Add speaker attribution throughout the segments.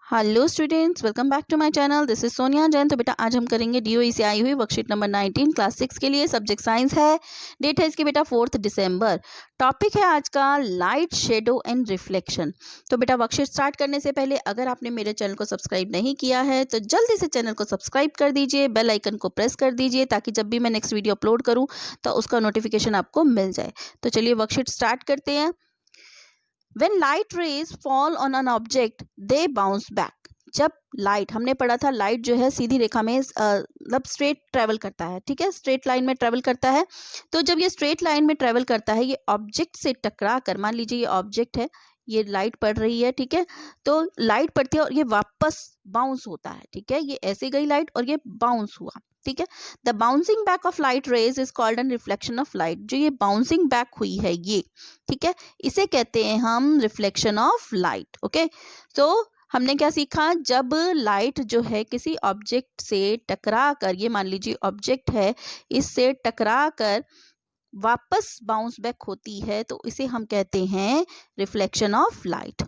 Speaker 1: Hello students, welcome back to my channel. This is Sonia Jain. तो बेटा आज हम करेंगे डीओई से आई हुई वर्कशीट नंबर 19 क्लास 6 के लिए। सब्जेक्ट साइंस है। डेट है इसकी बेटा 4 दिसंबर। टॉपिक है आज का लाइट, शेडो एंड रिफ्लेक्शन। तो बेटा वर्कशीट स्टार्ट करने से पहले अगर आपने मेरे चैनल को सब्सक्राइब नहीं किया है तो जल्दी से चैनल को सब्सक्राइब कर दीजिए, बेल आइकन को प्रेस कर दीजिए ताकि जब भी मैं नेक्स्ट वीडियो अपलोड करूँ तो उसका नोटिफिकेशन आपको मिल जाए। तो चलिए वर्कशीट स्टार्ट करते हैं। When light rays fall on an object, they bounce back. जब लाइट, हमने पढ़ा था लाइट जो है सीधी रेखा में मतलब स्ट्रेट ट्रेवल करता है, ठीक है, स्ट्रेट लाइन में ट्रेवल करता है। तो जब ये स्ट्रेट लाइन में ट्रेवल करता है, ये ऑब्जेक्ट से टकरा कर, मान लीजिए ये ऑब्जेक्ट है, ये लाइट पड़ रही है, ठीक है, तो लाइट पड़ती है और ये वापस बाउंस होता है, ठीक है, ये ऐसे गई लाइट और ये बाउंस हुआ, ठीक है। The bouncing back of light rays is called an reflection of light. जो ये बाउंसिंग बैक हुई है ये, ठीक है, इसे कहते हैं हम रिफ्लेक्शन ऑफ लाइट। ओके, तो हमने क्या सीखा, जब लाइट जो है किसी ऑब्जेक्ट से टकरा कर, ये मान लीजिए ऑब्जेक्ट है, इससे टकरा कर वापस बाउंस बैक होती है तो इसे हम कहते हैं reflection of light.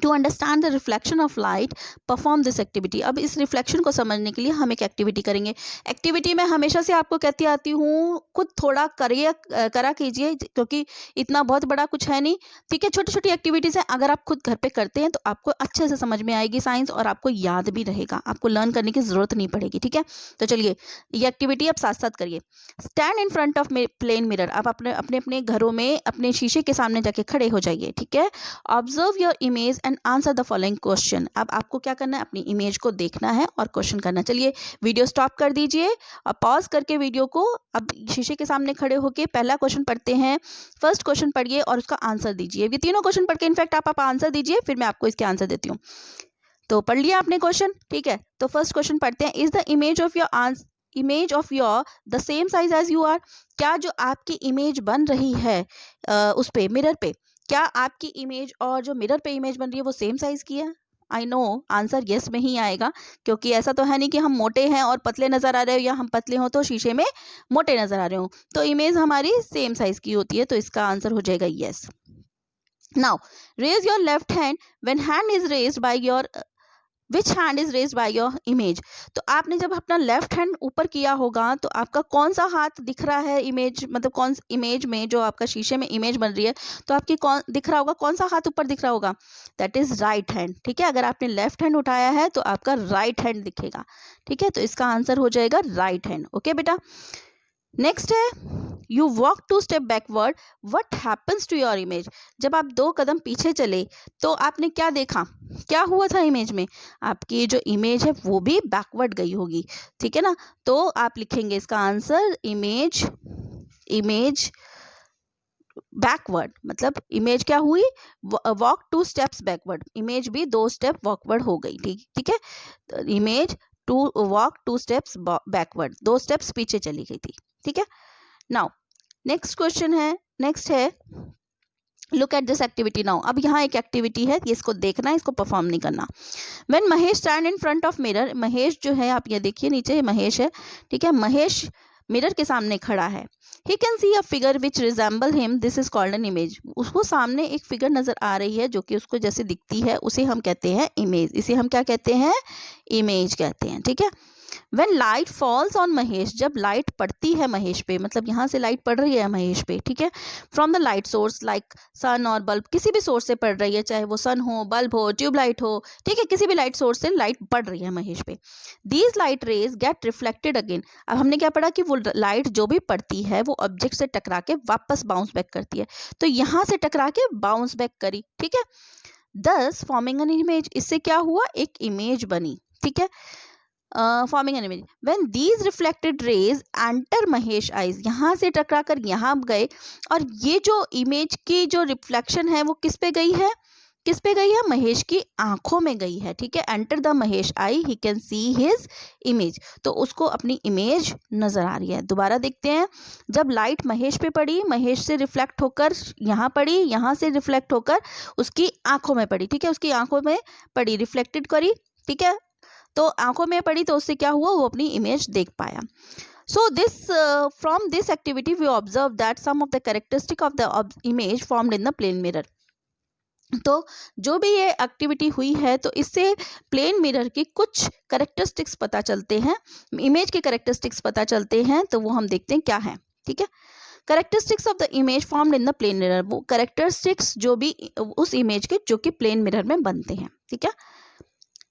Speaker 1: To understand the reflection of light perform this activity. अब इस रिफ्लेक्शन को समझने के लिए हम एक एक्टिविटी करेंगे। एक्टिविटी में हमेशा से आपको कहती आती हूँ, खुद थोड़ा करा कीजिए क्योंकि इतना बहुत बड़ा कुछ है नहीं, ठीक है, छोटी छोटी एक्टिविटीज़ हैं। अगर आप खुद घर पे करते हैं तो आपको अच्छे से समझ में आएगी साइंस और आपको याद भी रहेगा, आपको लर्न करने की ज़रूरत नहीं पड़ेगी, ठीक है। तो चलिए ये एक्टिविटी आप साथ साथ करिए। Stand in front of plane mirror. आप अपने अपने अपने घरों में अपने शीशे के सामने जाके खड़े हो जाइए, ठीक है। Observe your image and answer the following question. अब आपको क्या करना है, अपनी इमेज को देखना है और क्वेश्चन करना। चलिए वीडियो स्टॉप कर दीजिए और पॉज करके वीडियो को, अब शीशे के सामने खड़े होके पहला क्वेश्चन पढ़ते हैं। फर्स्ट क्वेश्चन पढ़िए और उसका आंसर दीजिए। ये तीनों क्वेश्चन पढ़ के इनफैक्ट आप आंसर दीजिए, फिर मैं आपको इसके आंसर देती हूँ। तो पढ़ लिया आपने क्वेश्चन, ठीक है। तो फर्स्ट क्वेश्चन पढ़ते हैं। Is the image of your the same size as you are. क्या जो आपकी इमेज बन रही है उस पे, मिरर पे, क्या आपकी इमेज और जो मिरर पे इमेज बन रही है वो सेम साइज की है? आई नो आंसर यस में ही आएगा, क्योंकि ऐसा तो है नहीं कि हम मोटे हैं और पतले नजर आ रहे हो या हम पतले हो तो शीशे में मोटे नजर आ रहे हो। तो इमेज हमारी सेम साइज की होती है, तो इसका आंसर हो जाएगा yes. Now raise your left hand when hand is raised by your which hand is raised by your image. तो आपने जब अपना लेफ्ट हैंड ऊपर किया होगा तो आपका कौन सा हाथ दिख रहा है इमेज, मतलब कौन इमेज में जो आपका शीशे में इमेज बन रही है तो आपकी कौन दिख रहा होगा, कौन सा हाथ ऊपर दिख रहा होगा? दैट इज राइट हैंड, ठीक है। अगर आपने लेफ्ट हैंड उठाया है तो आपका राइट हैंड दिखेगा, ठीक है। तो इसका आंसर हो जाएगा राइट हैंड। ओके बेटा, नेक्स्ट है you walk 2 step backward, what happens to your image. जब आप 2 कदम पीछे चले तो आपने क्या देखा, क्या हुआ था इमेज में? आपकी जो इमेज है वो भी बैकवर्ड गई होगी, ठीक है ना। तो आप लिखेंगे इसका आंसर इमेज बैकवर्ड, मतलब इमेज क्या हुई, वॉक 2 स्टेप्स बैकवर्ड, इमेज भी 2 स्टेप वॉकवर्ड हो गई, ठीक है। Image walk 2 steps backward, 2 steps पीछे चली गई थी, ठीक है। नाउ नेक्स्ट क्वेश्चन है, नेक्स्ट है look at this activity now. अब यहाँ एक एक्टिविटी है, ये इसको देखना है, इसको परफॉर्म नहीं करना। When Mahesh stand in front of mirror, Mahesh जो है आप ये देखिए नीचे महेश है, ठीक है, महेश मिरर के सामने खड़ा है। He can see a figure which resemble him, this is called an image. उसको सामने एक फिगर नजर आ रही है जो कि उसको जैसे दिखती है, उसे हम कहते हैं इमेज। इसे हम क्या कहते हैं, इमेज कहते हैं, ठीक है। When light falls on Mahesh, जब लाइट पड़ती है महेश पे, मतलब यहाँ से लाइट पड़ रही है महेश पे, ठीक है, from the light source like sun और बल्ब, किसी भी सोर्स से पड़ रही है, चाहे वो सन हो, बल्ब हो, ट्यूबलाइट हो, ठीक है, किसी भी लाइट सोर्स से लाइट पड़ रही है महेश पे। These light rays gate reflected again. अब हमने क्या पढ़ा कि वो लाइट जो भी पड़ती है वो ऑब्जेक्ट से टकरा के वापस बाउंस बैक करती है, तो यहाँ से टकरा के बाउंस बैक करी, ठीक है, दस फॉर्मिंग एन इमेज। इससे क्या हुआ, एक इमेज बनी, ठीक है। Forming an image when these reflected raise enter Mahesh eyes, यहाँ से टकरा कर यहाँ गए और ये जो इमेज की जो रिफ्लेक्शन है वो किस पे गई है, किस पे गई है, महेश की आंखों में गई है, ठीक है। Enter the Mahesh I, he can see his image, तो उसको अपनी इमेज नजर आ रही है। दोबारा देखते हैं, जब लाइट महेश पे पड़ी, महेश से रिफ्लेक्ट होकर यहाँ पड़ी, यहाँ से रिफ्लेक्ट होकर उसकी आंखों में पड़ी, ठीक है, उसकी आंखों में पड़ी, रिफ्लेक्टेड करी, ठीक है, तो आंखों में पड़ी तो उससे क्या हुआ, वो अपनी इमेज देख पाया। So this from this activity we observe that some of the characteristic of the image formed in the plane mirror. तो जो भी ये एक्टिविटी हुई है तो इससे प्लेन मिरर की कुछ करेक्टरिस्टिक्स पता चलते हैं, इमेज के करेक्टरिस्टिक्स पता चलते हैं, तो वो हम देखते हैं क्या है। ठीक है, characteristics of the image formed in the plane mirror, वो करेक्टरिस्टिक्स जो भी उस इमेज के जो कि प्लेन मिरर में बनते हैं। ठीक है,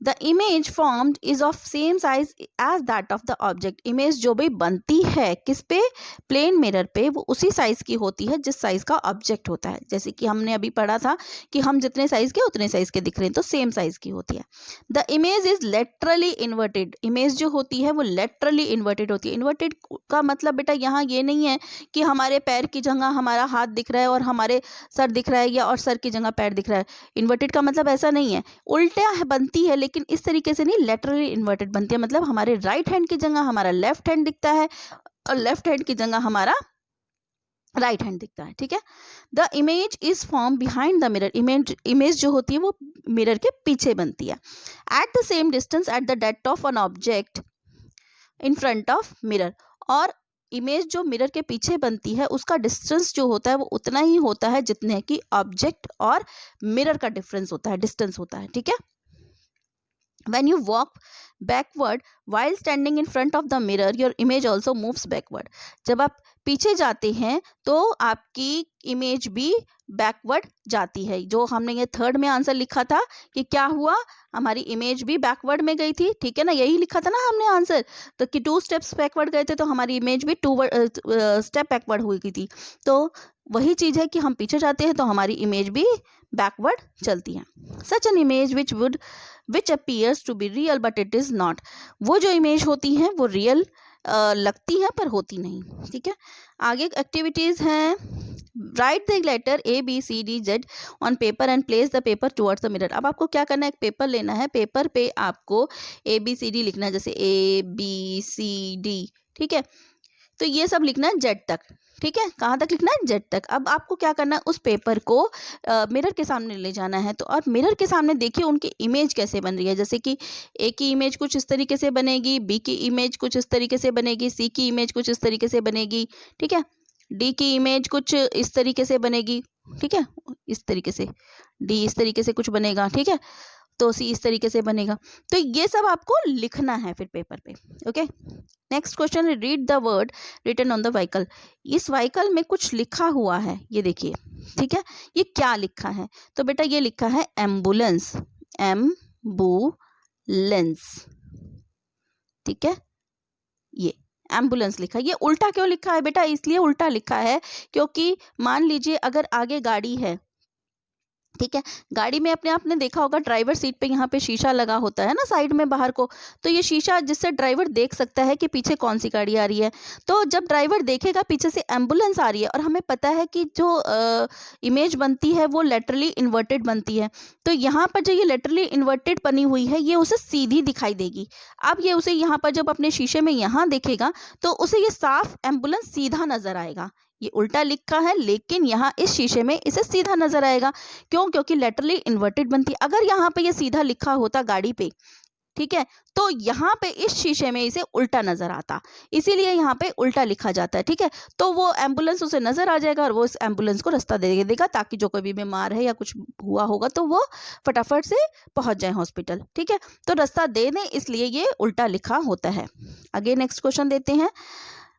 Speaker 1: the image formed is of same size as that of the object, image जो भी बनती है किस पे, प्लेन मिरर पे, वो उसी साइज की होती है जिस साइज का ऑब्जेक्ट होता है। जैसे कि हमने अभी पढ़ा था कि हम जितने साइज के उतने साइज के दिख रहे हैं, तो सेम साइज की होती है। The image is laterally inverted, image जो होती है वो लेटरली इन्वर्टेड होती है। इन्वर्टेड का मतलब बेटा यहाँ ये नहीं है कि हमारे पैर की जगह हमारा हाथ दिख रहा है और हमारे सर दिख रहा है, या और सर की जगह पैर दिख रहा है। इन्वर्टेड का मतलब ऐसा नहीं है, उल्टा बनती है लेकिन इस तरीके से नहीं, लेटरली इन्वर्टेड बनती है। मतलब हमारे राइट हैंड की जगह हमारा लेफ्ट हैंड दिखता है और लेफ्ट हैंड की जगह हमारा राइट हैंड दिखता है। ठीक है, the image is form behind the mirror, image जो होती है वो मिरर के पीछे बनती है। At the same distance at the depth of an object in front of mirror, और इमेज जो मिरर के पीछे बनती है उसका डिस्टेंस जो होता है वो उतना ही होता है जितने की ऑब्जेक्ट और मिरर का डिफरेंस होता है, डिस्टेंस होता है। ठीक है, when you walk backward while standing in front of the mirror, your image also moves backward, जब आप पीछे जाते हैं तो आपकी इमेज भी बैकवर्ड जाती है। जो हमने ये थर्ड में आंसर लिखा था कि क्या हुआ, हमारी इमेज भी बैकवर्ड में गई थी। ठीक है ना, यही लिखा था ना हमने आंसर, तो कि 2 स्टेप्स बैकवर्ड गए थे तो हमारी इमेज भी 2 स्टेप बैकवर्ड हुई थी। तो वही चीज है कि हम पीछे जाते हैं तो हमारी इमेज भी बैकवर्ड चलती है। Such an image which appears to be real but it is not, वो जो इमेज होती हैं वो रियल लगती हैं पर होती नहीं। ठीक है, आगे एक्टिविटीज हैं, write the letter A B C D Z on paper and place the paper towards the mirror. अब आपको क्या करना है, एक पेपर लेना है, पेपर पे आपको ABCD लिखना है, जैसे ABCD। ठीक है, तो ये सब लिखना है Z तक। ठीक है, कहाँ तक लिखना है, Z तक। अब आपको क्या करना है, उस पेपर को मिरर के सामने ले जाना है। तो और मिरर के सामने देखिए उनकी इमेज कैसे बन रही है, जैसे कि A की इमेज कुछ इस तरीके से बनेगी, B की इमेज कुछ इस तरीके से बनेगी, C की इमेज कुछ इस तरीके से बनेगी। ठीक है, D की इमेज कुछ इस तरीके से बनेगी। ठीक है, इस तरीके से, D इस तरीके से कुछ बनेगा। ठीक है, तो C इस तरीके से बनेगा। तो ये सब आपको लिखना है फिर पेपर पे। Okay, next question, read the word written on the vehicle. इस व्हीकल में कुछ लिखा हुआ है, ये देखिए। ठीक है, ये क्या लिखा है, तो बेटा ये लिखा है एम्बुलेंस, एम्बुलेंस। ठीक है, ये एम्बुलेंस लिखा है। ये उल्टा क्यों लिखा है बेटा, इसलिए उल्टा लिखा है क्योंकि मान लीजिए अगर आगे गाड़ी है, ठीक है, गाड़ी में अपने आपने देखा होगा ड्राइवर सीट पे यहाँ पे शीशा लगा होता है ना साइड में बाहर को, तो ये शीशा जिससे ड्राइवर देख सकता है कि पीछे कौन सी गाड़ी आ रही है। तो जब ड्राइवर देखेगा पीछे से एम्बुलेंस आ रही है, और हमें पता है कि जो इमेज बनती है वो लेटरली इन्वर्टेड बनती है, तो यहाँ पर जो ये लेटरली इन्वर्टेड बनी हुई है ये उसे सीधी दिखाई देगी। अब ये उसे यहाँ पर जब अपने शीशे में यहाँ देखेगा तो उसे ये साफ एम्बुलेंस सीधा नजर आएगा। ये उल्टा लिखा है लेकिन यहाँ इस शीशे में इसे सीधा नजर आएगा। क्यों, क्योंकि लेटरली इन्वर्टेड बनती है। अगर यहाँ पे ये सीधा लिखा होता गाड़ी पे, ठीक है, तो यहाँ पे इस शीशे में इसे उल्टा नजर आता, इसीलिए यहाँ पे उल्टा लिखा जाता है। ठीक है, तो वो एम्बुलेंस उसे नजर आ जाएगा और वो इस एम्बुलेंस को रास्ता दे देगा ताकि जो कोई भी बीमार है या कुछ हुआ होगा तो वो फटाफट से पहुंच जाए हॉस्पिटल। ठीक है, तो रास्ता दे दें, इसलिए ये उल्टा लिखा होता है। आगे नेक्स्ट क्वेश्चन देते हैं,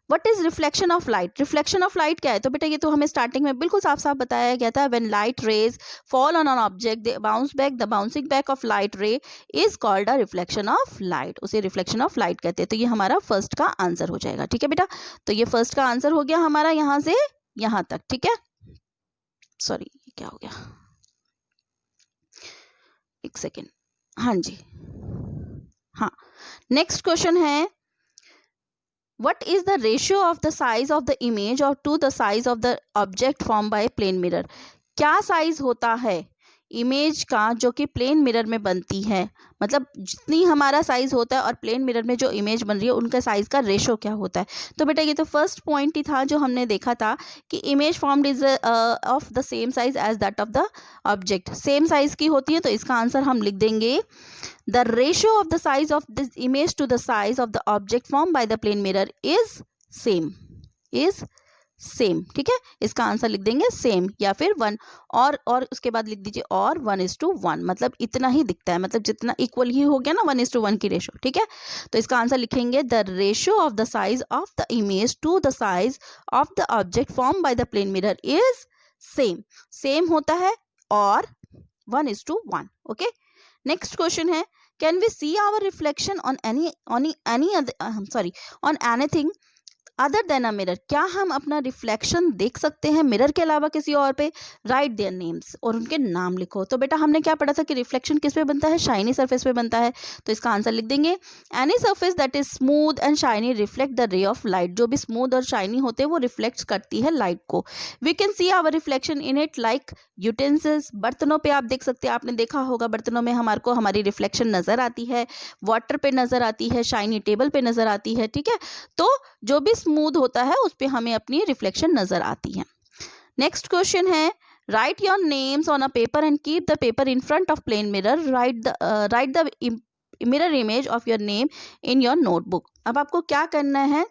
Speaker 1: what is reflection of light. Reflection of light क्या है, तो बेटा ये तो हमें स्टार्टिंग में बिल्कुल साफ साफ बताया गया था, when light rays fall on an object they bounce back, the bouncing back of light रे is called a reflection of light, उसे रिफ्लेक्शन ऑफ लाइट कहते हैं। तो ये हमारा फर्स्ट का आंसर हो जाएगा। ठीक है बेटा, तो ये फर्स्ट का आंसर हो गया हमारा यहाँ से यहाँ तक। ठीक है, सॉरी क्या हो गया, एक सेकेंड, हाँ जी, हाँ। नेक्स्ट क्वेश्चन है, what is the ratio of the size of the image or to the size of the object formed by a plane mirror। क्या साइज होता है इमेज का जो कि प्लेन मिरर में बनती है, मतलब जितनी हमारा साइज होता है और प्लेन मिरर में जो इमेज बन रही है उनका साइज का रेशो क्या होता है। तो बेटा ये तो फर्स्ट पॉइंट ही था जो हमने देखा था कि image formed is of the same size as that of the object, same size की होती है। तो इसका आंसर हम लिख देंगे, the ratio of the size of this image to the size of the object form by the plane mirror is same, is same, ठीक है, इसका आंसर लिख देंगे सेम या फिर 1 और उसके बाद लिख दीजिए और 1:1, मतलब इतना ही दिखता है, मतलब जितना इक्वल ही हो गया ना 1:1 की रेशो, ठीक है। तो इसका आंसर लिखेंगे the ratio of the size of the image to the size of the object form by the plane mirror is same, same होता है और 1:1, ओके। नेक्स्ट क्वेश्चन है, can we see our reflection on any on anything other than a mirror, क्या हम अपना reflection देख सकते हैं मिरर के अलावा किसी और पे? राइट देयर नेम्स, और उनके नाम लिखो। तो बेटा हमने क्या पढ़ा था कि रिफ्लेक्शन किस पे बनता है? शाइनी सरफेस पे बनता है। तो इसका आंसर लिख देंगे any surface that is smooth and shiny reflect the ray of light, जो भी स्मूथ और शाइनी होते हैं वो रिफ्लेक्ट करती है लाइट को। We can see our reflection in it like utensils, बर्तनों पे आप देख सकते हैं, आपने देखा होगा बर्तनों में हमारे को हमारी रिफ्लेक्शन नजर आती है, वाटर पे नजर आती है, शाइनी टेबल पे नजर आती है, ठीक है। तो जो भी स्मूथ होता है उस पे हमें अपनी रिफ्लेक्शन नजर आती है। नेक्स्ट क्वेश्चन है, write your names on a paper and keep the paper in front of plane mirror, write the mirror image of your name in your notebook. अब आपको क्या करना है,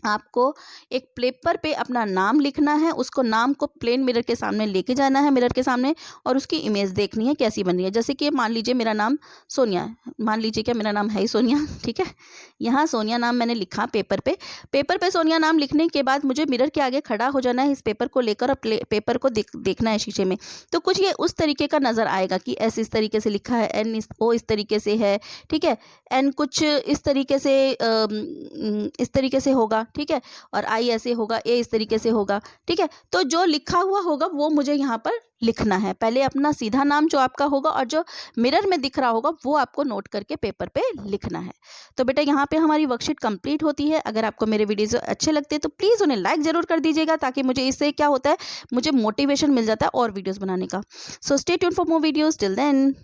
Speaker 1: आपको एक पेपर पे अपना नाम लिखना है, उसको नाम को प्लेन मिरर के सामने लेके जाना है, मिरर के सामने, और उसकी इमेज देखनी है कैसी बन रही है। जैसे कि मान लीजिए मेरा नाम सोनिया है, मान लीजिए क्या मेरा नाम है ही सोनिया, ठीक है। यहाँ सोनिया नाम मैंने लिखा पेपर पे सोनिया नाम लिखने के बाद मुझे मिरर के आगे खड़ा हो जाना है इस पेपर को लेकर, और पेपर को देखना है शीशे में। तो कुछ ये उस तरीके का नजर आएगा कि एस इस तरीके से लिखा है, एन ओ इस तरीके से है, ठीक है, एन कुछ इस तरीके से होगा, ठीक है, और आई ऐसे होगा, ए इस तरीके से होगा, ठीक है। तो जो लिखा हुआ होगा वो मुझे यहाँ पर लिखना है, पहले अपना सीधा नाम जो आपका होगा और जो मिरर में दिख रहा होगा वो आपको नोट करके पेपर पे लिखना है। तो बेटा यहाँ पे हमारी वर्कशीट कंप्लीट होती है। अगर आपको मेरे वीडियोस अच्छे लगते हैं तो प्लीज़ उन्हें लाइक जरूर कर दीजिएगा, ताकि मुझे इससे क्या होता है, मुझे मोटिवेशन मिल जाता है और वीडियोस बनाने का। So stay tuned for more videos, till then.